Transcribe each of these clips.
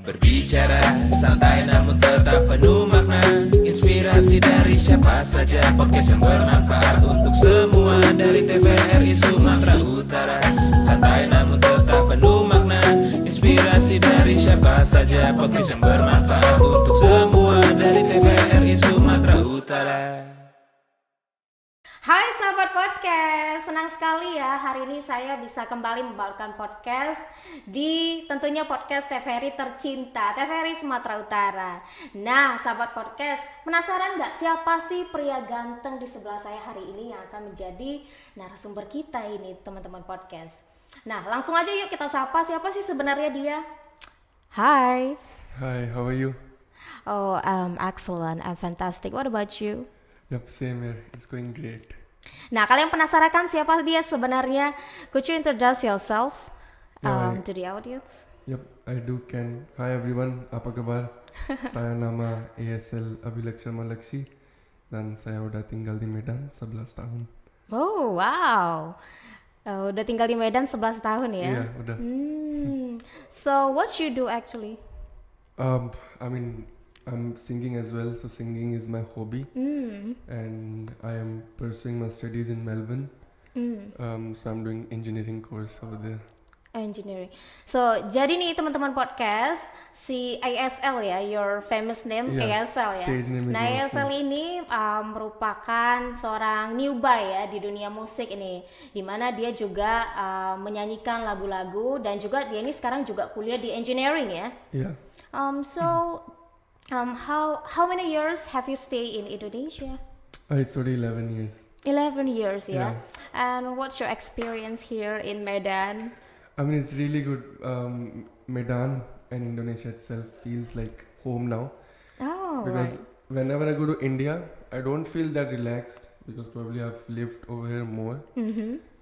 Berbicara santai namun tetap penuh makna. Inspirasi dari siapa saja, podcast yang bermanfaat untuk semua. Dari TVRI Sumatera Utara. Santai namun tetap penuh makna. Inspirasi dari siapa saja, podcast yang bermanfaat untuk semua. Dari TVRI Sumatera Utara. Hai sahabat podcast, senang sekali ya hari ini saya bisa kembali membawakan podcast di tentunya podcast TVRI tercinta, TVRI Sumatera Utara. Nah sahabat podcast, penasaran nggak siapa sih pria ganteng di sebelah saya hari ini yang akan menjadi narasumber kita ini teman-teman podcast. Nah langsung aja yuk kita sapa, siapa sih sebenarnya dia? Hai. Hi, how are you? Oh, I'm excellent, I'm fantastic. What about you? Yep, same here. It's going great. Nah, kalian penasaran kan siapa dia sebenarnya? Could you introduce yourself to the audience? Yep, I do can. Hi everyone, apa kabar? Saya nama ASL Abhilakshh dan saya udah tinggal di Medan 11 tahun. Oh, wow. Udah tinggal di Medan 11 tahun ya? Iya, udah. So, what you do actually? I'm singing as well, so singing is my hobby. And I am pursuing my studies in Melbourne. So I'm doing engineering course over there. Engineering. So, jadi nih teman-teman podcast, si ASL ya, your famous name ASL ya. Stage name is Nah, ASL ini merupakan seorang newbie ya di dunia musik ini, dimana dia juga menyanyikan lagu-lagu dan juga dia ini sekarang juga kuliah di engineering ya. Yeah. How many years have you stayed in Indonesia? It's already 11 years. 11 years, yeah. Yeah. And what's your experience here in Medan? I mean, it's really good. Medan and Indonesia itself feels like home now. Oh, Because right. whenever I go to India, I don't feel that relaxed because probably I've lived over here more.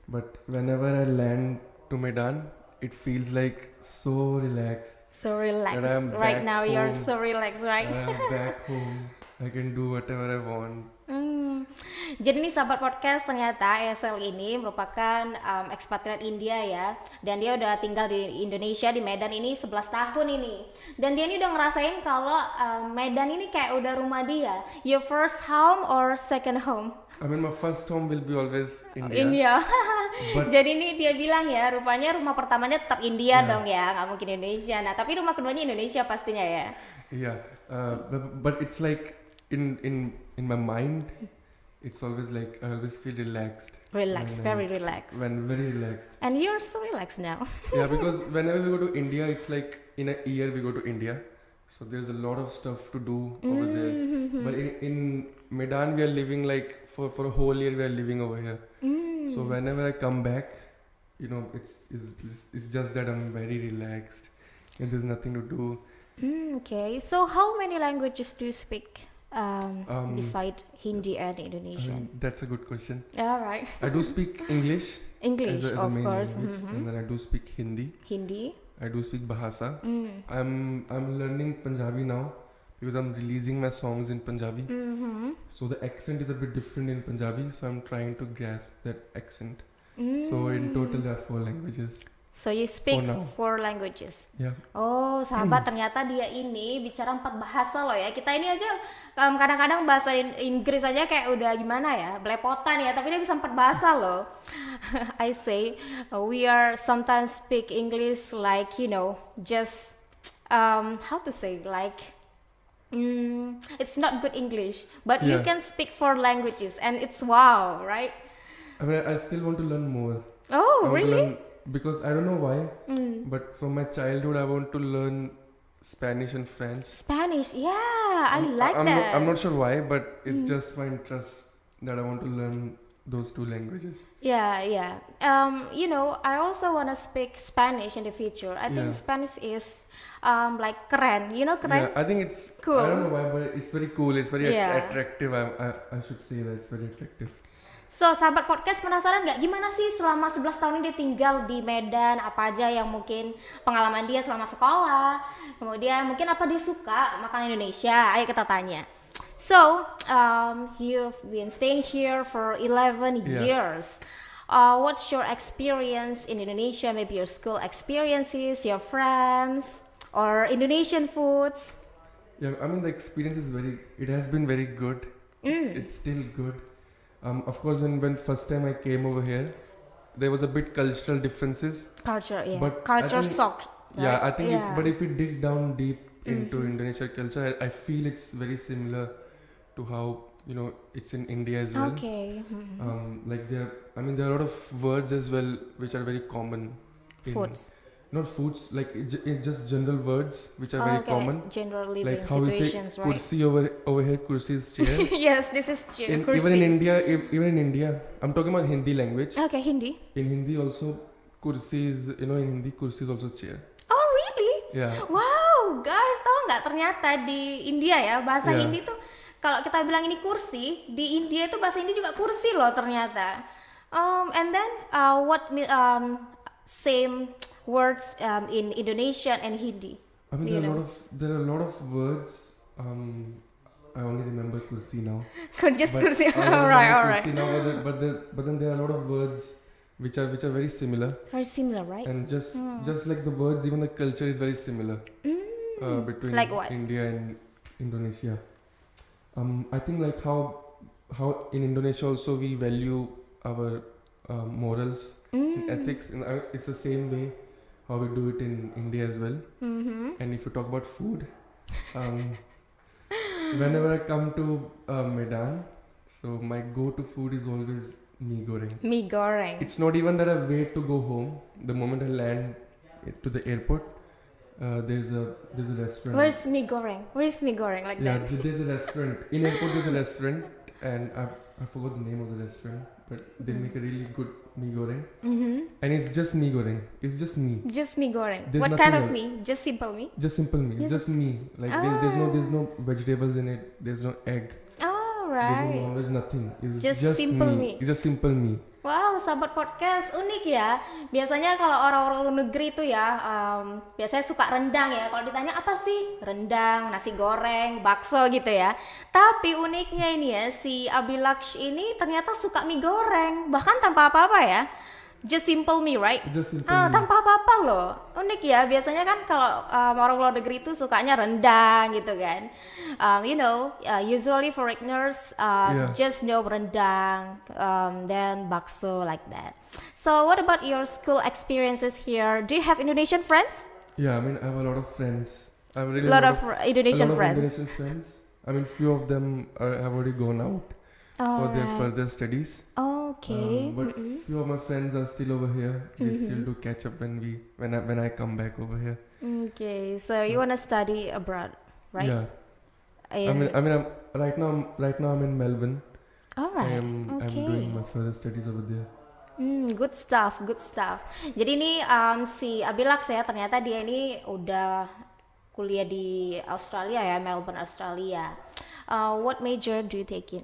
But whenever I land to Medan, it feels like so relaxed. So relaxed. That I'm Right back now you're home. so relaxed, right? I'm back home. I can do whatever I want. Jadi nih sahabat podcast, ternyata ASL ini merupakan ekspatriat India ya. Dan dia udah tinggal di Indonesia, di Medan ini 11 tahun ini. Dan dia ini udah ngerasain kalau Medan ini kayak udah rumah dia. Your first home or second home? I mean, my first home will be always India. India. But- Jadi nih dia bilang ya, rupanya rumah pertamanya tetap India Yeah. dong ya, nggak mungkin Indonesia. Nah tapi rumah keduanya Indonesia pastinya ya. Yeah, but it's like in my mind, it's always like I always feel relaxed. Relaxed, very relaxed. When very relaxed. And you're so relaxed now. Yeah, because whenever we go to India, it's like in a year we go to India, so there's a lot of stuff to do over there. But in Medan, we are living like for a whole year we are living over here. So whenever I come back, you know, it's just that I'm very relaxed and there's nothing to do. Okay, so how many languages do you speak beside Hindi and I Indonesian? mean, that's a good question. All right. I do speak English. English, as a of main course. language, and then I do speak Hindi. Hindi. I do speak Bahasa. I'm learning Punjabi now because I'm releasing my songs in Punjabi. So the accent is a bit different in Punjabi, so I'm trying to grasp that accent. So in total there are 4 languages. So you speak For now. 4 languages. Yeah. Oh, sahabat, ternyata dia ini bicara 4 bahasa loh ya. Kita ini aja kadang-kadang bahasa Inggris aja kayak udah gimana ya, belepotan ya, tapi dia bisa 4 bahasa loh. I say we are sometimes speak English like, you know, just how to say, like it's not good English, but you Yeah. can speak 4 languages and it's wow, right? I mean, I still want to learn more. Oh, I want to really? learn because I don't know why, but from my childhood I want to learn Spanish and French. Spanish, yeah, I like I'm that. I'm not sure why, but it's just my interest that I want to learn those 2 languages. Yeah. You know, I also want to speak Spanish in the future. I think Yeah. Spanish is like keren. You know, keren? Yeah, I think it's Cool. I don't know why, but it's very cool. It's very Yeah. attractive. I should say that it's very attractive. So, sahabat podcast, penasaran nggak gimana sih selama 11 tahun ini dia tinggal di Medan? Apa aja yang mungkin pengalaman dia selama sekolah? Kemudian mungkin apa dia suka makanan Indonesia? Ayo kita tanya. So, you've been staying here for 11 Yeah. years. What's your experience in Indonesia? Maybe your school experiences, your friends. or Indonesian foods? Yeah, I mean the experience is it has been very good. It's still good. Of course, when first time I came over here, there was a bit cultural differences. Culture, yeah. But Culture I think, shock. yeah, right? I think Yeah. but if we dig down deep into Indonesian culture, I feel it's very similar to how it's in India as well. Okay. Like there are a lot of words as well which are very common. In, Foods. Not foods, like just general words which are very Okay. common. General living Like how we say situations, right? kursi over here, kursi is chair. Yes, this is Even kursi. in India, I'm talking about Hindi language. Okay, Hindi. In Hindi also, kursi is in Hindi kursi is also chair. Oh, really? Yeah. Wow, guys, tahu nggak ternyata di India ya bahasa Yeah. Hindi tuh kalau kita bilang ini kursi, di India itu bahasa Hindi juga kursi loh ternyata. And then same words in Indonesian and Hindi. I mean, there are a lot of words. I only remember kursi now. Just But kursi. I all remember right. kursi now, but then there are a lot of words which are very similar. Very similar, right? And just like the words, even the culture is very similar between Like what? India and Indonesia. I think like how in Indonesia also we value our morals and ethics, and it's the same way how we do it in India as well. And if you talk about food, whenever I come to Medan, so my go-to food is always mee goreng. Mie goreng. It's not even that I wait to go home. The moment I land to the airport, there's a restaurant. Where's mie goreng? Where's mie goreng like Yeah, that? there's a restaurant. In airport there's a restaurant, and I forgot the name of the restaurant, but they make a really good mee goreng. And it's just mee goreng. It's just mee. Just mie goreng. There's What kind nothing of else. mie? Just simple mie? Just simple mee. It's Yes. just mee. Like there's no vegetables in it. There's no egg. Oh, There's no right. non-veg, nothing. It's Just just simple mee. mee. It's just simple mee. Wow, sahabat podcast unik ya. Biasanya kalau orang-orang luar negeri itu ya, biasanya suka rendang ya. Kalau ditanya apa sih? Rendang, nasi goreng, bakso gitu ya. Tapi uniknya ini ya, si Abhilakshh ini ternyata suka mie goreng, bahkan tanpa apa-apa ya. Just simple mie, right? Just simple Ah, mee. tanpa apa-apa loh. Unik ya. Biasanya kan kalau orang luar negeri itu sukanya rendang gitu kan. Usually foreigners Yeah. just know rendang, then bakso like that. So what about your school experiences here? Do you have Indonesian friends? Yeah, I mean I have a lot of friends. I have really A lot of a Indonesian lot of friends. Indonesian friends. I mean, few of them have already gone out for their Alright. further studies. Okay. But few of my friends are still over here. We still do catch up when I come back over here. Okay. So you wanna study abroad, right? Yeah. In- I'm right now I'm in Melbourne. Alright. I'm Okay. doing my further studies over there. Good stuff, good stuff. Jadi ini si Abhilakshh ya, ternyata dia ini udah kuliah di Australia ya, Melbourne, Australia. What major do you take in?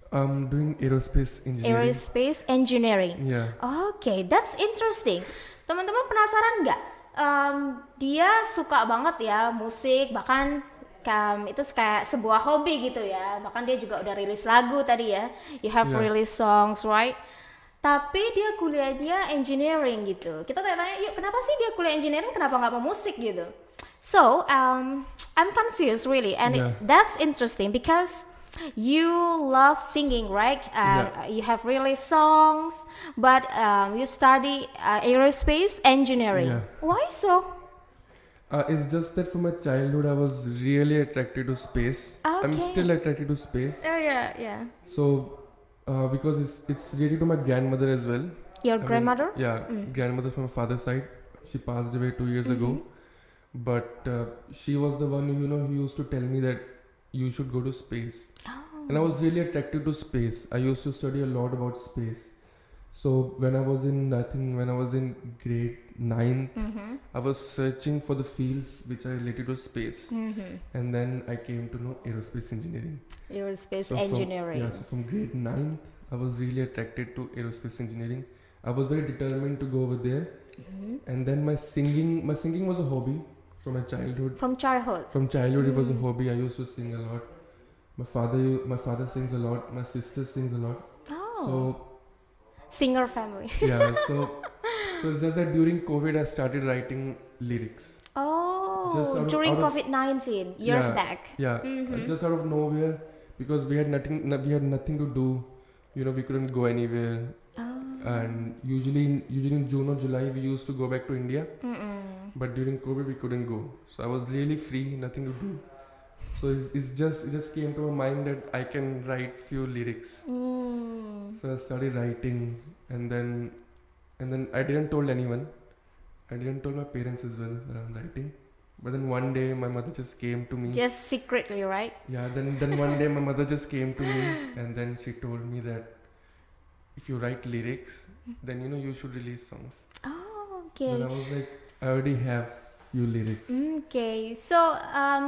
I'm doing aerospace engineering. Aerospace engineering. Yeah. Okay, that's interesting. Teman-teman penasaran nggak? Dia suka banget ya musik, bahkan itu kayak sebuah hobi gitu ya. Bahkan dia juga udah rilis lagu tadi ya. You have Yeah. release songs, right? Tapi dia kuliahnya engineering gitu. Kita tanya-tanya, yuk kenapa sih dia kuliah engineering? Kenapa nggak mau musik gitu? So I'm confused really, and Yeah. that's interesting because you love singing, right? Yeah. You have released songs, but you study aerospace engineering. Yeah. Why so? It's just that from my childhood I was really attracted to space. I'm Okay. still attracted to space. Oh yeah. So because it's related to my grandmother as well. Your I mean, grandmother? yeah, grandmother from my father's side. She passed away 2 years ago. But she was the one who used to tell me that you should go to space. And I was really attracted to space. I used to study a lot about space. So when I was in grade 9, I was searching for the fields which are related to space. And then I came to know aerospace engineering. Aerospace So engineering. so from grade 9, I was really attracted to aerospace engineering. I was very determined to go over there. And then my singing was a hobby from my childhood. From childhood. From childhood, it was a hobby. I used to sing a lot. My father sings a lot. My sister sings a lot. Oh. So Singer family. yeah, so it's just that during COVID, I started writing lyrics. Oh, Oh, during COVID-19 years back. Yeah, just out of nowhere, because we had nothing to do. We couldn't go anywhere. And usually in June or July we used to go back to India. But during COVID we couldn't go. So I was really free, nothing to do. So it just came to my mind that I can write few lyrics. So I started writing, and then I didn't told anyone. I didn't told my parents as well that I'm writing. But then one day my mother just came to me. Just secretly, right? Yeah, then one day my mother just came to me, and then she told me that if you write lyrics, then you should release songs. Oh, okay. Then I was like, I already have few lyrics. Okay, so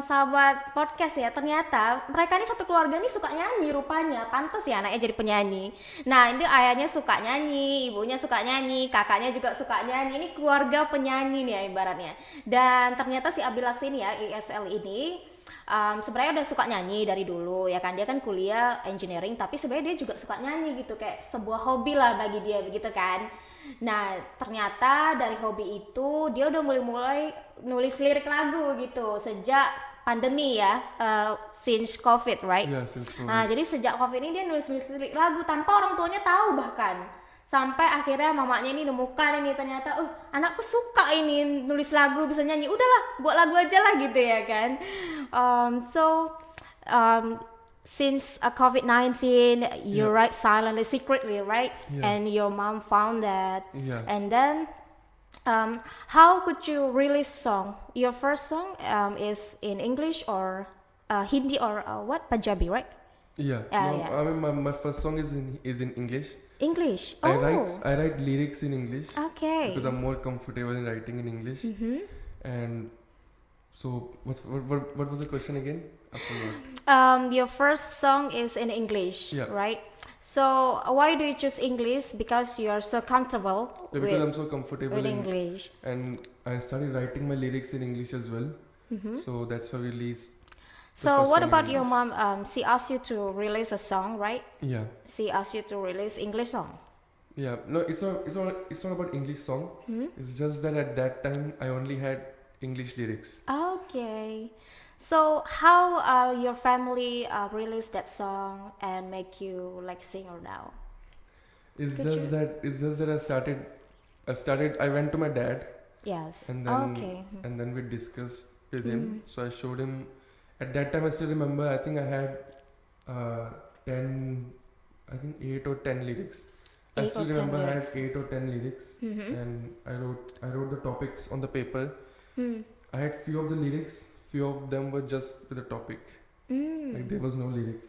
sahabat podcast ya, ternyata mereka ini satu keluarga nih suka nyanyi rupanya, pantas ya anaknya jadi penyanyi. Nah ini ayahnya suka nyanyi, ibunya suka nyanyi, kakaknya juga suka nyanyi. Ini keluarga penyanyi nih ya ibaratnya. Dan ternyata si Abhilakshh ini ya, ISL ini sebenarnya udah suka nyanyi dari dulu ya kan. Dia kan kuliah engineering, tapi sebenarnya dia juga suka nyanyi gitu, kayak sebuah hobi lah bagi dia begitu kan. Nah ternyata dari hobi itu dia udah mulai nulis lirik lagu gitu sejak pandemi ya, since COVID, right? Yeah, since COVID. Nah jadi sejak COVID ini dia nulis lirik lagu tanpa orang tuanya tahu bahkan. Sampai akhirnya mamanya ini nemukan ini, ternyata anakku suka ini nulis lagu, bisa nyanyi, udahlah buat lagu aja lah gitu ya kan. Since COVID-19 you write silently, secretly, right? Yeah. And your mom found that. Yeah. And then how could you release song? Your first song is in English or Hindi or what? Punjabi, right? Yeah. Yeah. I mean, my first song is in English. English. I write lyrics in English. Okay. Because I'm more comfortable in writing in English. And so what was the question again? I forgot. Your first song is in English, Yeah. right? So why do you choose English? Because you are so comfortable Yeah, because I'm so comfortable with in English. And I started writing my lyrics in English as well. So that's why I released. So what about your mom? She asked you to release a song, right? Yeah. She asked you to release English song. Yeah. No, it's not about English song. It's just that at that time I only had English lyrics. Okay. So how your family released that song and make you like singer now? It's just that I went to my dad, Yes. and then Okay. and then we discussed with him. So I showed him. At that time I still remember, I think I had 8 or 10 lyrics. I 8 still or 10 remember I had lyrics. 8 or 10 lyrics, and I wrote the topics on the paper. I had few of the lyrics, few of them were just with the topic. Like there was no lyrics.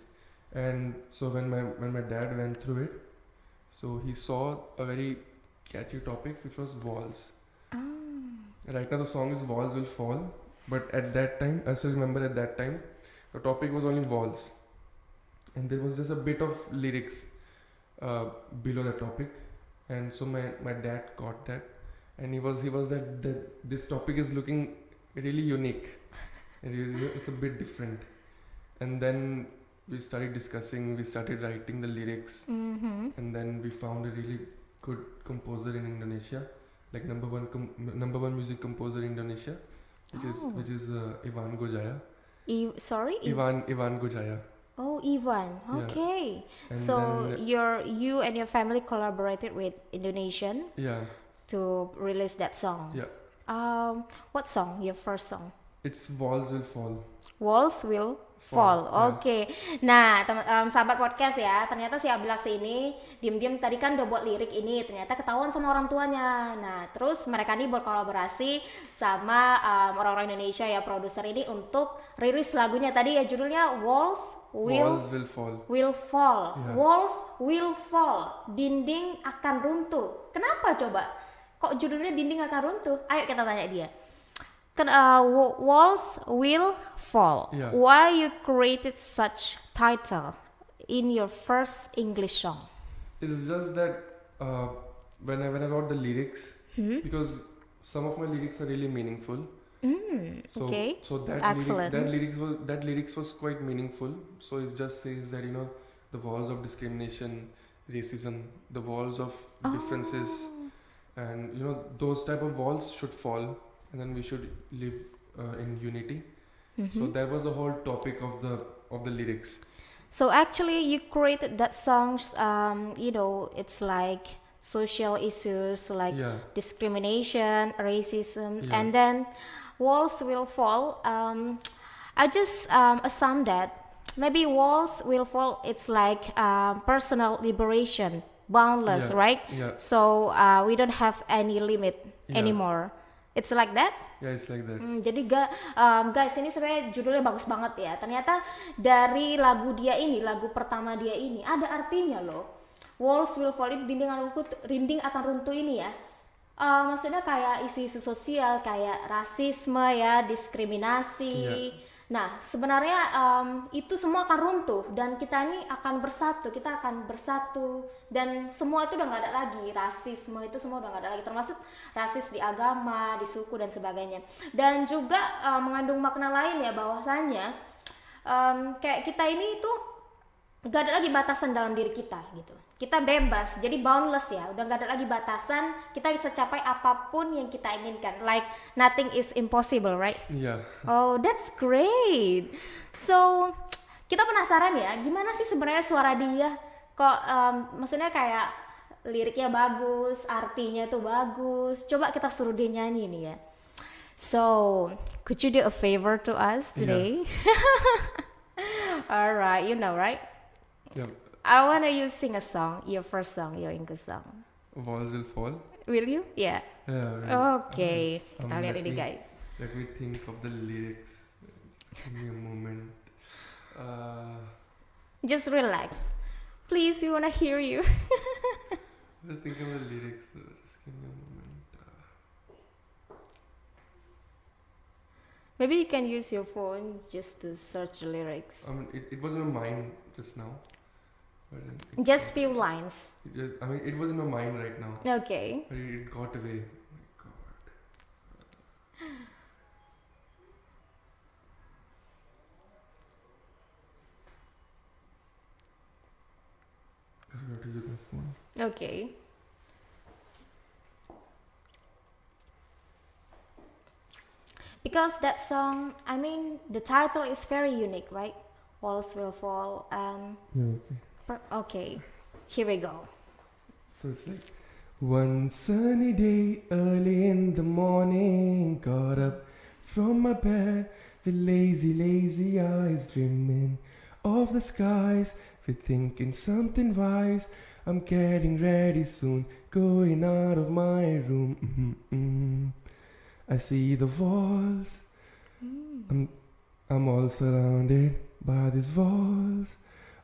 And so when my dad went through it, so he saw a very catchy topic which was walls. Right now the song is Walls Will Fall, but at that time, I still remember at that time, the topic was only walls. And there was just a bit of lyrics below the topic. And so my dad got that, and he was that this topic is looking really unique. It's a bit different. And then we started discussing, we started writing the lyrics, and then we found a really good composer in Indonesia, like number one music composer in Indonesia, which is Ivan Gojaya. Ivan Gojaya. Oh, Ivan. Yeah. Okay. And So then- you and your family collaborated with Indonesian Yeah, to release that song. yeah. What song? Your first song? It's Walls Will Fall. Walls Will Fall, Fall. yeah. Oke. Nah, sahabat podcast ya, ternyata si Abhilakshh ini diam-diam tadi kan udah buat lirik ini, ternyata ketahuan sama orang tuanya. Nah, terus mereka ini berkolaborasi sama orang-orang Indonesia ya, produser ini untuk rilis lagunya tadi ya, judulnya Walls Walls Will Fall. Will Fall. Yeah. Walls Will Fall. Dinding akan runtuh. Kenapa coba? Kok judulnya Dinding akan runtuh? Ayo kita tanya dia. Walls Will Fall. Yeah. Why you created such title in your first English song? It's just that when I wrote the lyrics, because some of my lyrics are really meaningful. So, okay. So Excellent. that lyrics was quite meaningful. So it just says that the walls of discrimination, racism, the walls of differences, and those type of walls should fall, and then we should live in unity. So that was the whole topic of the lyrics. So actually, you created that songs. It's like social issues like Yeah. discrimination, racism, Yeah. and then walls will fall. I just assume that maybe walls will fall. It's like personal liberation, boundless, Yeah. right? Yeah. So we don't have any limit Yeah. anymore. It's like that. Yeah, it's like that. Jadi guys, ini sebenarnya judulnya bagus banget ya. Ternyata dari lagu dia ini, lagu pertama dia ini ada artinya loh. Walls will fall, rinding akan runtuh ini ya. Maksudnya kayak isu-isu sosial, kayak rasisme ya, diskriminasi. Yeah. Nah, sebenarnya itu semua akan runtuh dan kita ini akan bersatu, dan semua itu udah nggak ada lagi, rasisme itu semua udah nggak ada lagi, termasuk rasis di agama, di suku dan sebagainya. Dan juga mengandung makna lain ya, bahwasannya kayak kita ini itu nggak ada lagi batasan dalam diri kita gitu. Kita bebas, jadi boundless ya, udah nggak ada lagi batasan, kita bisa capai apapun yang kita inginkan, like nothing is impossible, right? Yeah. Oh, that's great. So, kita penasaran ya, gimana sih sebenarnya suara dia? Kok maksudnya kayak liriknya bagus, artinya tuh bagus. Coba kita suruh dia nyanyi nih ya. So, could you do a favor to us today? Yeah. Alright, you know, right? Yeah. I wanna you sing a song, your first song, your English song. Walls will fall. Will you? Yeah. Yeah. Right. Okay. Kita lihat let ini me- guys. Let me think of the lyrics. Give me a moment. Just relax. Please, we wanna hear you. Just think of the lyrics. Just give me a moment. Maybe you can use your phone just to search the lyrics. I mean, it was in my mind just now. But I didn't think Just of few lines. it. It was in my mind right now. Okay. But it got away. Oh my god. I have to use my phone. Okay. Because that song, I mean, the title is very unique, right? Walls will fall. Yeah, okay. Okay, here we go. So it's like one sunny day early in the morning, got up from my bed with lazy eyes, dreaming of the skies, with thinking something wise. I'm getting ready soon, going out of my room. I see the walls. I'm all surrounded by these walls.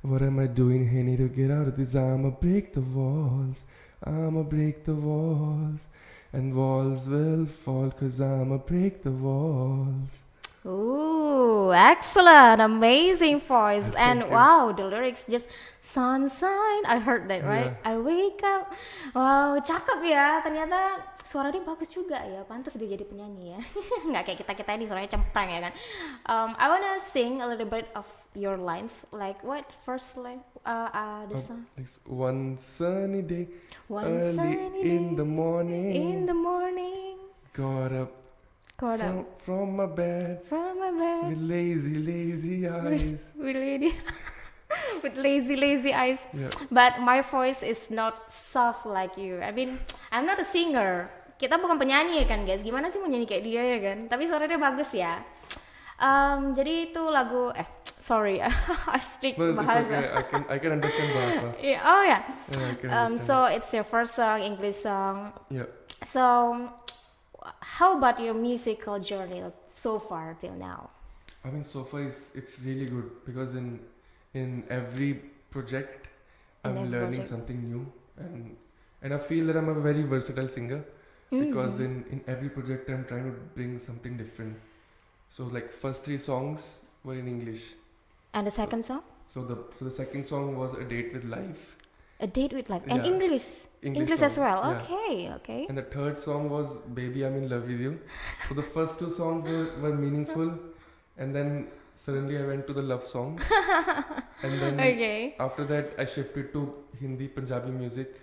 What am I doing here? Need to get out of this. I'ma break the walls. I'ma break the walls. And walls will fall, 'cause I'ma break the walls. Ooh, excellent, amazing voice. Thank And you. wow, the lyrics just sunshine. I heard that, right? Yeah. I wake up. Wow, cakep ya. Ternyata suara dia bagus juga ya. Pantas dia jadi penyanyi ya. Nggak kayak kita ini suaranya cempreng ya kan. I wanna sing a little bit of your lines. Like what first line? The song. It's one sunny day, One early sunny in day the morning. in the morning. Got up Caught up from my bed from my bed. with lazy eyes. With lady. With lazy eyes. Yeah. But my voice is not soft like you. I mean, I'm not a singer. Kita bukan penyanyi ya kan guys. Gimana sih mau nyanyi kayak dia ya kan? Tapi suaranya bagus ya. Jadi itu lagu sorry, I speak No, it's bahasa. okay. I can understand bahasa. Yeah, oh yeah. Yeah, I can understand. So it's your first song, English song. Yeah. So how about your musical journey so far till now? I mean, so far it's really good because in every project In I'm every learning project. something new, and I feel that I'm a very versatile singer because in every project I'm trying to bring something different. So like first 3 songs were in English. And the second song? So the second song was A Date with Life, A Date with Life. And Yeah. English as song, well. yeah. Okay. And the third song was Baby I'm in Love with You. So the first 2 songs were meaningful, and then suddenly I went to the love song, and then Okay. after that I shifted to Hindi Punjabi music,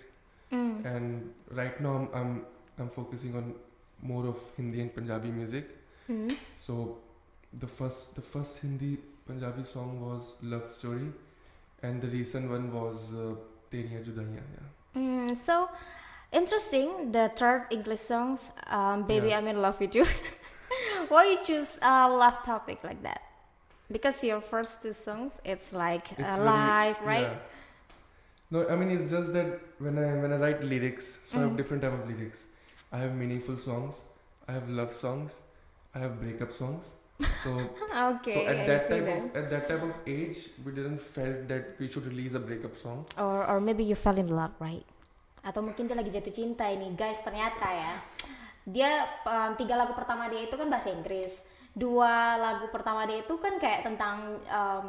and right now I'm focusing on more of Hindi and Punjabi music. So the first Hindi Punjabi song was Love Story, and the recent one was Teriyan Judaiyan. Yeah. So interesting. The third English songs, Baby Yeah. I'm in love with you. Why you choose a love topic like that? Because your first two songs, it's like It's live, right? Yeah. No, I mean it's just that when I write lyrics, so I have different type of lyrics. I have meaningful songs, I have love songs, I have breakup songs. So Okay, so I see that. at that type of age, we didn't felt that we should release a breakup song. Or maybe you fell in love, right? Atau mungkin dia lagi jatuh cinta ini, guys. Ternyata ya, dia 3 lagu pertama dia itu kan bahasa Inggris. 2 lagu pertama dia itu kan kayak tentang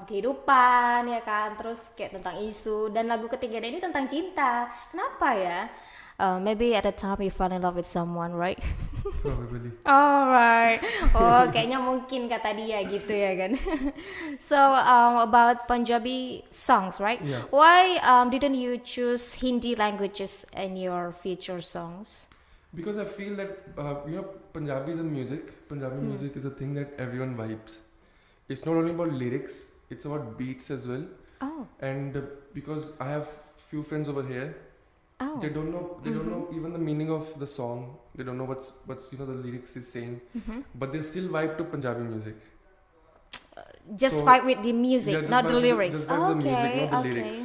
kehidupan ya kan, terus kayak tentang isu, dan lagu ketiga dia ini tentang cinta. Kenapa ya? Maybe at the time you fell in love with someone, right? Probably. Alright. Oh, kayaknya mungkin kata dia gitu ya kan. So about Punjabi songs, right? Yeah. Why didn't you choose Hindi languages in your future songs? Because I feel that Punjabi is a music. Punjabi music is a thing that everyone vibes. It's not only about lyrics; it's about beats as well. Oh. And because I have few friends over here, Oh. they don't know even the meaning of the song. They don't know what's the lyrics is saying, but they still vibe to Punjabi music. Just So, fight with the music, Yeah, just not the vibe with lyrics. just vibe with the music, not the okay. lyrics.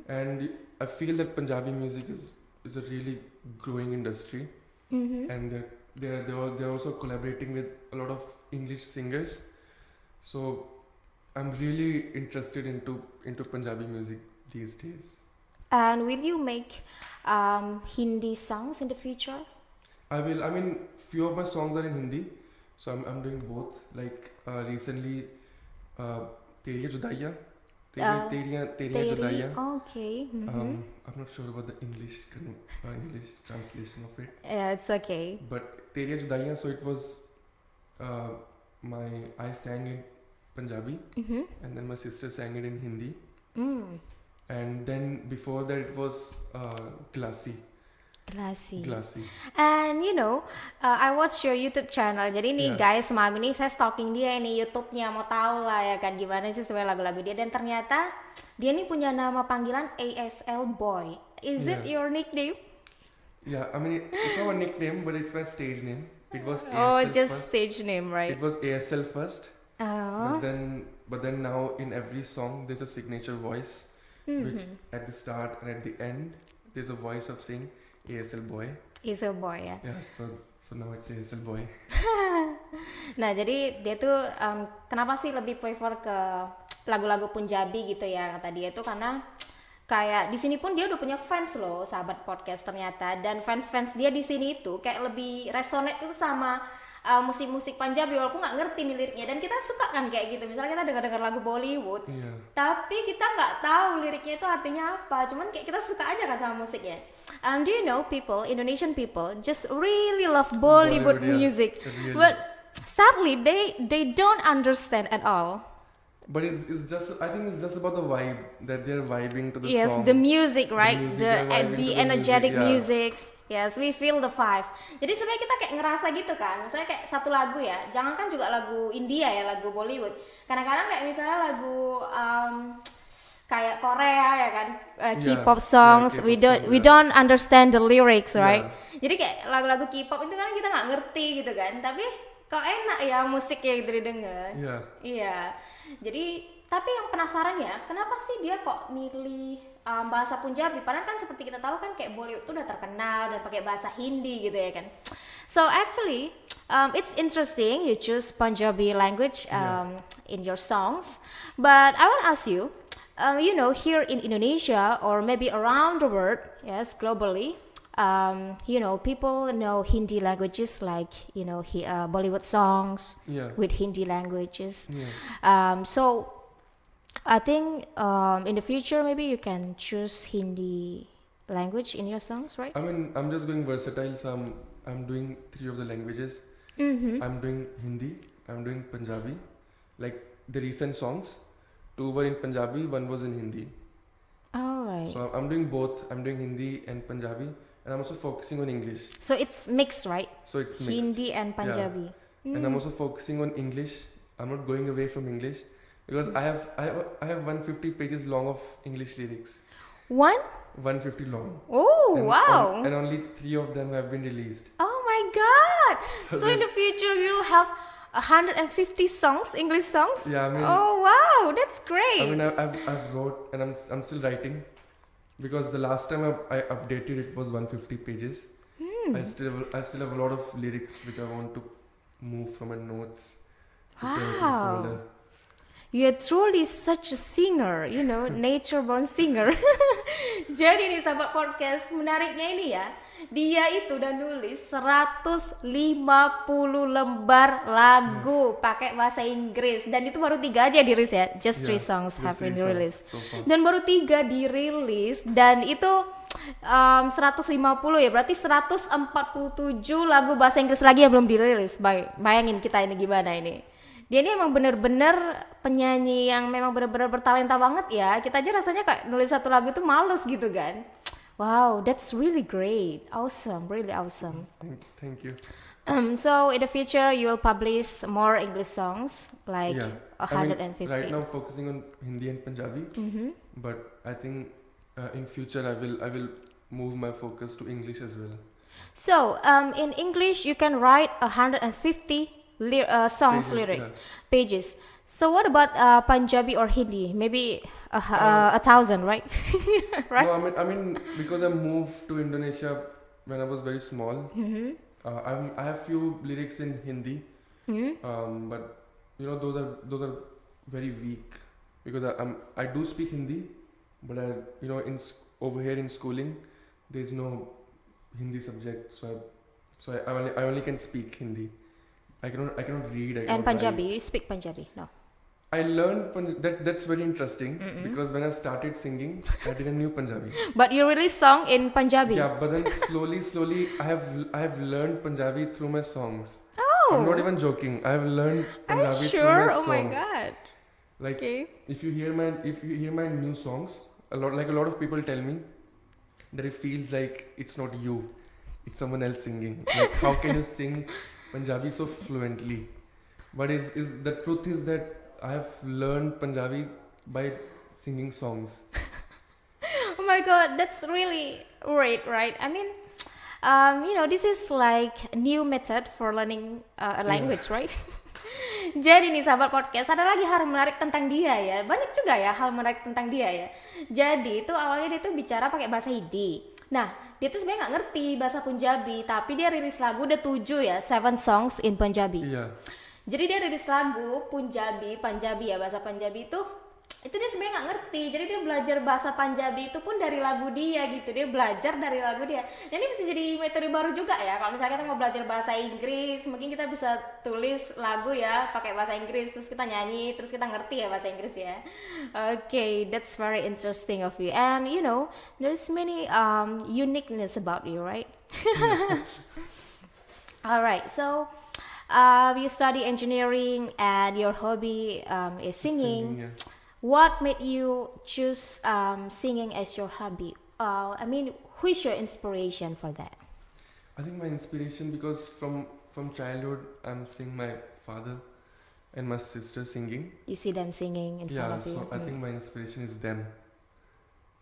And I feel that Punjabi music is a really growing industry, and they're also collaborating with a lot of English singers. So I'm really interested into Punjabi music these days. And will you make Hindi songs in the future? I will. I mean, few of my songs are in Hindi, so I'm doing both. Like recently, Teriyan Judaiyan, Teriyan Judaiyan. Okay. I'm not sure about the English English translation of it, Yeah, it's okay. but Teriyan Judaiyan. So it was I sang in Punjabi, and then my sister sang it in Hindi, and then before that it was Classy. Classy. Classy. And I watch your YouTube channel. Jadi nih Yeah. guys, malam ini saya stalking dia ini YouTube-nya, mau tahu lah ya kan gimana sih sebenarnya lagu-lagu dia. Dan ternyata dia nih punya nama panggilan ASL Boy. Is it Yeah. your nickname? Yeah, I mean it's not a nickname, but it's my stage name. It was Oh, ASL just first. stage name, right? It was ASL first, Oh. but then now in every song there's a signature voice, which at the start and at the end there's a voice of saying ASL Boy. ASL Boy ya. Yeah, so now it's ASL Boy. Nah, jadi dia tuh kenapa sih lebih prefer ke lagu-lagu Punjabi gitu ya kata dia tuh karena kayak di sini pun dia udah punya fans loh, sahabat podcast ternyata, dan fans dia di sini itu kayak lebih resonate itu sama musik-musik Punjabi walaupun nggak ngerti nih liriknya, dan kita suka kan kayak gitu. Misalnya kita dengar lagu Bollywood, Yeah. tapi kita nggak tahu liriknya itu artinya apa, cuman kayak kita suka aja kan sama musiknya. Do you know Indonesian people just really love Bollywood yeah. music, Really. but sadly they don't understand at all. But it's just, I think it's just about the vibe that they're vibing to the Yes, song. the music, right? music, The they're vibing to the energetic music, music. Yes, we feel the vibe. Jadi sebenarnya kita kayak ngerasa gitu kan. Misalnya kayak satu lagu ya, jangankan juga lagu India ya, lagu Bollywood. Kadang-kadang kayak misalnya lagu kayak Korea ya kan, K-pop songs, K-pop we song, don't understand the lyrics, Yeah. right? Jadi kayak lagu-lagu K-pop itu kan kita nggak ngerti gitu kan, tapi kok enak ya musiknya gitu didengar. Yeah. Iya. Jadi tapi yang penasaran ya, kenapa sih dia kok milih bahasa Punjabi? Padahal kan seperti kita tahu kan kayak Bollywood tuh udah terkenal dan pakai bahasa Hindi gitu ya kan. So actually, it's interesting you choose Punjabi language in your songs. But I want to ask you, here in Indonesia or maybe around the world, yes, globally, people know Hindi languages like Bollywood songs Yeah. with Hindi languages. Yeah. So I think in the future maybe you can choose Hindi language in your songs, right? I mean, I'm just going versatile, so I'm doing 3 of the languages. I'm doing Hindi, I'm doing Punjabi. Like the recent songs, 2 were in Punjabi, 1 was in Hindi. All right. So I'm doing both. I'm doing Hindi and Punjabi, and I'm also focusing on English. So it's mixed, right? So it's mixed. Hindi and Punjabi. and I'm also focusing on English. I'm not going away from English because I have 150 pages long of English lyrics. 150 long. Oh, And wow. and only 3 of them have been released. Oh my God. So in the future you'll have 150 songs, English songs? Yeah, I mean, Oh wow, that's great. I mean, I've wrote and I'm still writing because the last time I updated it was 150 pages. I still have a lot of lyrics which I want to move from my notes to the Wow. folder. You're truly such a singer, nature born singer. Jadi nih sahabat podcast, menariknya ini ya, dia itu udah nulis 150 lembar lagu pakai bahasa Inggris dan itu baru 3 aja dirilis ya. Just 3 songs have been released. So far. Dan baru 3 dirilis dan itu 150 ya, berarti 147 lagu bahasa Inggris lagi yang belum dirilis. Bayangin kita ini gimana ini. Dia ini emang bener-bener penyanyi yang memang bener-bener bertalenta banget ya. Kita aja rasanya kayak nulis satu lagu itu males gitu kan. Wow, that's really great. Awesome, really awesome. Thank you. So in the future you will publish more English songs like Yeah. 150. Right now focusing on Hindi and Punjabi, but I think in future I will move my focus to English as well. So in English you can write 150 songs Pages, lyrics yeah. pages. So what about Punjabi or Hindi? Maybe 1,000, right? Right? No, I mean because I moved to Indonesia when I was very small. I have few lyrics in Hindi, but those are very weak because I do speak Hindi, but over here in schooling there's no Hindi subject, so I only can speak Hindi. I cannot read. I And cannot Punjabi, write. you speak Punjabi? No. I learned that's very interesting because when I started singing, I didn't know Punjabi. But you release song in Punjabi? Yeah, but then slowly, I have learned Punjabi through my songs. Oh, I'm not even joking. I have learned are you Punjabi through sure? my Oh songs. my God. Like Okay. if you hear my new songs, a lot of people tell me that it feels like it's not you, it's someone else singing. Like how can you sing Punjabi so fluently? But is the truth is that I have learned Punjabi by singing songs. Oh my God, that's really great, right? I mean, this is like a new method for learning a language, right? Jadi nih sahabat podcast, ada lagi hal menarik tentang dia ya. Banyak juga ya hal menarik tentang dia ya. Jadi itu awalnya dia tuh bicara pakai bahasa Hindi. Nah, dia tuh sebenarnya nggak ngerti bahasa Punjabi, tapi dia rilis lagu udah 7 ya, 7 songs in Punjabi. Iya. Jadi dia rilis lagu Punjabi ya, bahasa Punjabi itu dia sebenarnya nggak ngerti. Jadi dia belajar bahasa Punjabi itu pun dari lagu dia gitu. Dia belajar dari lagu dia. Dan ini bisa jadi metode baru juga ya. Kalau misalnya kita mau belajar bahasa Inggris, mungkin kita bisa tulis lagu ya pakai bahasa Inggris, terus kita nyanyi, terus kita ngerti ya bahasa Inggris ya. Okay, that's very interesting of you. And there's many uniqueness about you, right? Alright, so you study engineering and your hobby is singing. Yeah. What made you choose singing as your hobby? Who is your inspiration for that? I think my inspiration because from childhood I'm seeing my father and my sister singing. You see them singing in front of you. So I think my inspiration is them.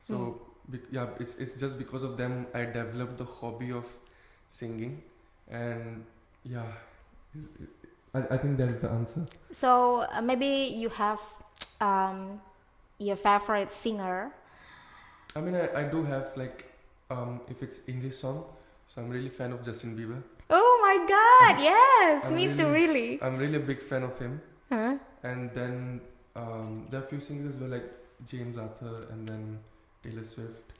So it's just because of them I developed the hobby of singing, and I think that's the answer. So maybe you have your favorite singer. I mean I do have if it's English song, so I'm really fan of Justin Bieber. Oh my God! Yes, I'm me too. Really. I'm really a big fan of him. Huh? And then there are a few singers as well, like James Arthur and then Taylor Swift,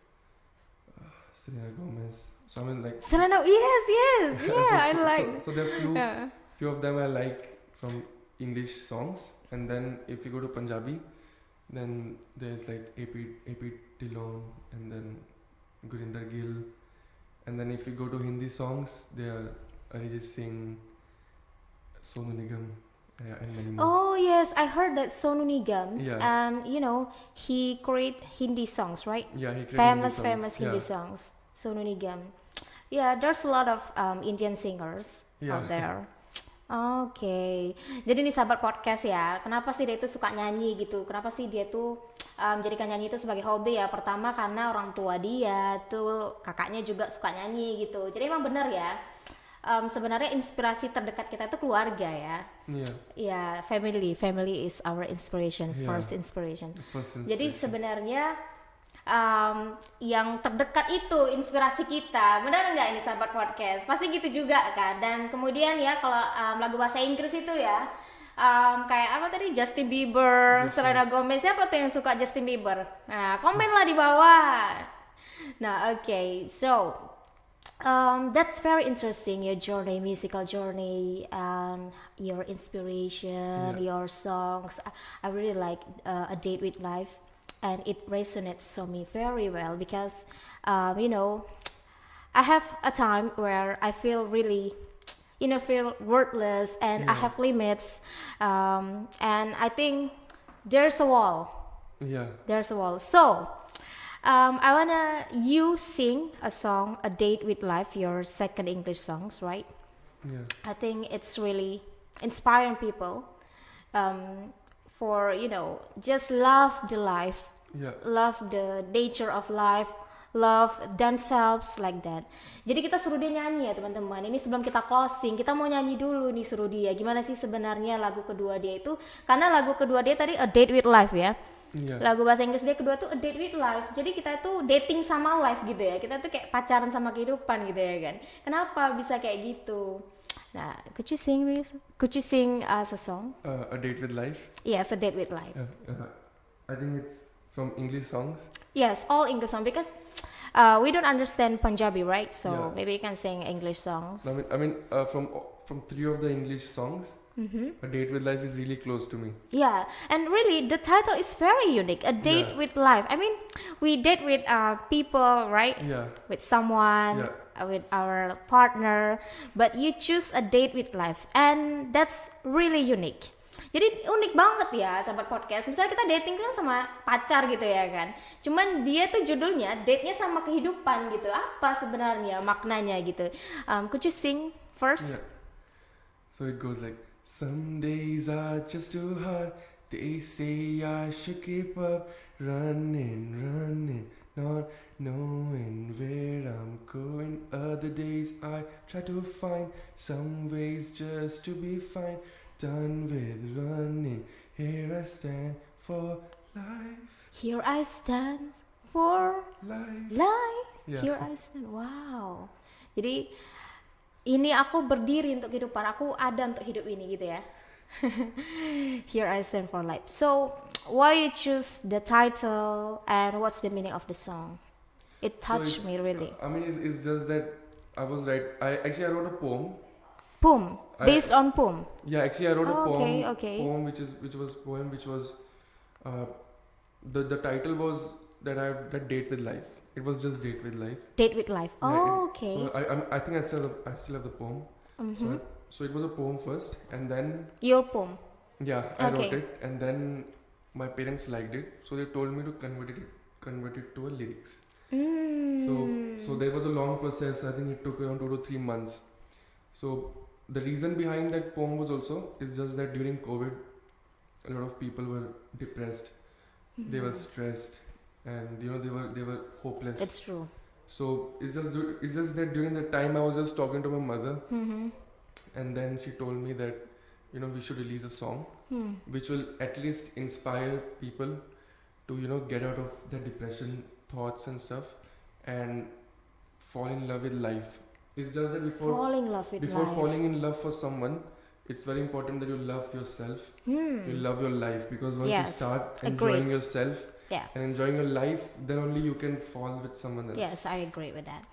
Selena Gomez. So I mean Selena. Yes. Yeah, I like. So there are Yeah. few of them I like from English songs, and then if you go to Punjabi, then there's like AP Dillon and then Gurinder Gill, and then if you go to Hindi songs, there are Arijit Singh, Sonu Nigam, and many more. Oh yes, I heard that Sonu Nigam. Yeah. And he create Hindi songs, right? Yeah, he created Famous Hindi Hindi songs. songs. Sonu Nigam. Yeah, there's a lot of Indian singers Yeah. out there. Oke, jadi nih sahabat podcast ya, kenapa sih dia itu suka nyanyi gitu? Kenapa sih dia tuh menjadikan nyanyi itu sebagai hobi ya? Pertama karena orang tua dia tuh kakaknya juga suka nyanyi gitu. Jadi emang bener ya, sebenarnya inspirasi terdekat kita itu keluarga ya. Yeah. Ya, family is our inspiration, Yeah. first inspiration. First Jadi inspiration. sebenarnya yang terdekat itu inspirasi kita, benar nggak ini sahabat podcast? Pasti gitu juga kan. Dan kemudian ya kalau lagu bahasa Inggris itu ya kayak apa tadi, Justin Bieber, Selena Gomez, siapa tuh yang suka Justin Bieber? Nah, komenlah di bawah. Nah, oke, so that's very interesting, your journey, musical journey, and your inspiration, your songs. I really like A Date with Life, and it resonates so me very well because, I have a time where I feel really, feel worthless, and I have limits, and I think there's a wall. Yeah. There's a wall. So, I wanna you sing a song, A Date with Life, your second English songs, right? Yeah. I think it's really inspiring people for just love the life, Yeah. love the nature of life, love themselves like that. Jadi kita suruh dia nyanyi ya teman-teman. Ini sebelum kita closing, kita mau nyanyi dulu nih, suruh dia. Gimana sih sebenarnya lagu kedua dia itu? Karena lagu kedua dia tadi A Date with Life ya. Yeah. Lagu bahasa Inggris dia kedua tuh A Date with Life. Jadi kita tuh dating sama life gitu ya. Kita tuh kayak pacaran sama kehidupan gitu ya kan. Kenapa bisa kayak gitu? Nah, could you sing please? Could you sing us a song? A Date with Life. Yes, A Date with Life. I think it's from English songs. Yes, all English song because we don't understand Punjabi, right? So Yeah. maybe you can sing English songs. I mean, from three of the English songs, A Date with Life is really close to me. Yeah, and really the title is very unique. A Date Yeah. with Life. I mean, we date with people, right? Yeah. With someone, with our partner, but you choose A Date with Life, and that's really unique. Jadi unik banget ya sahabat podcast. Misalnya kita dating kan sama pacar gitu ya kan. Cuman dia tuh judulnya date-nya sama kehidupan gitu. Apa sebenarnya maknanya gitu? Could you sing first? Yeah. So it goes like, some days are just too hard. They say I should keep up, running, not knowing where I'm going. Other days I try to find some ways just to be fine. Done with running, here I stand for life. Here I stand for Life. life. Yeah. Here I stand. Wow. Jadi ini aku berdiri untuk kehidupan. Aku ada untuk hidup ini gitu ya. Here I stand for life. So why you choose the title and what's the meaning of the song? It touched me really. I mean, it's just that I was I wrote a poem. Poem. Based on poem. Yeah, actually I wrote a poem. Okay. Poem which was the title was that Date with Life. It was just Date with Life. Date with Life. Yeah, Okay. So I think I still have the poem. So it was a poem first, and then Your poem. I wrote Okay. it, and then my parents liked it, so they told me to convert it to a lyrics. So there was a long process. I think it took around 2 to 3 months. So the reason behind that poem was also is just that during COVID, a lot of people were depressed, they were stressed, and they were hopeless. It's true. So it's just that during that time I was just talking to my mother, and then she told me that we should release a song which will at least inspire people to get out of their depression thoughts and stuff and fall in love with life. It's just that Fall in love with before life. falling in love for someone, it's very important that you love yourself. You love your life, because once you Yes, start agreed. enjoying yourself Yeah. and enjoying your life, then only you can fall with someone else. Yes, I agree with that.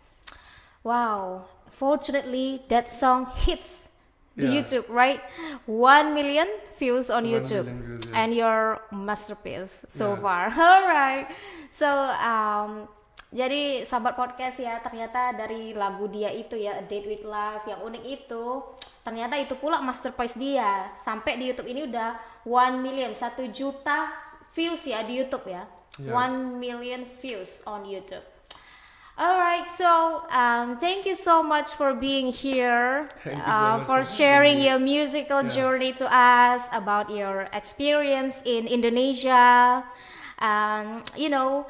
Wow. Fortunately, that song hits the Yeah. YouTube, right? 1 million views on 1 YouTube. million views, yeah. And your masterpiece so Yeah. far. Alright. So, jadi sahabat podcast ya, ternyata dari lagu dia itu ya, A Date with Life, yang unik itu, ternyata itu pula masterpiece dia. Sampai di YouTube ini udah 1 million, 1 juta views ya di YouTube ya. Yeah. 1 million views on YouTube. Alright, so thank you so much for being here, Thank you so much for for sharing having me. your musical Yeah. journey to us about your experience in Indonesia. You know,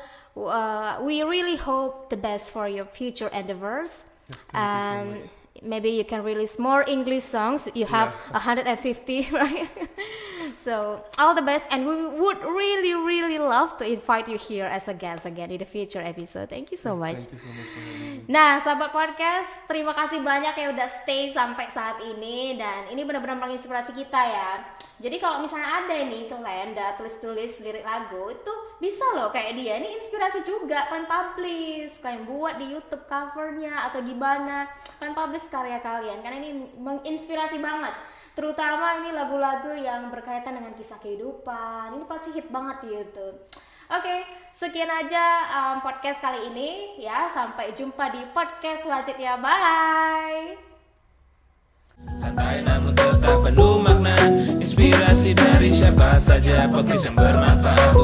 we really hope the best for your future endeavors. And maybe you can release more English songs. You have Yeah. 150, right? So all the best, and we would really love to invite you here as a guest again in the future episode. Thank you so much. Thank you so much for having me. Nah, sahabat podcast, terima kasih banyak ya udah stay sampai saat ini, dan ini benar-benar menginspirasi kita ya. Jadi kalau misalnya ada nih kalian udah tulis-tulis lirik lagu, itu bisa loh kayak dia. Ini inspirasi juga, kalian publish, kalian buat di YouTube covernya atau di mana, kalian publish karya kalian. Karena ini menginspirasi banget. Terutama ini lagu-lagu yang berkaitan dengan kisah kehidupan. Ini pasti hit banget di YouTube. Oke, sekian aja podcast kali ini ya. Sampai jumpa di podcast selanjutnya. Bye. Santai namun tetap penuh makna, inspirasi dari siapa saja, podcast yang bermanfaat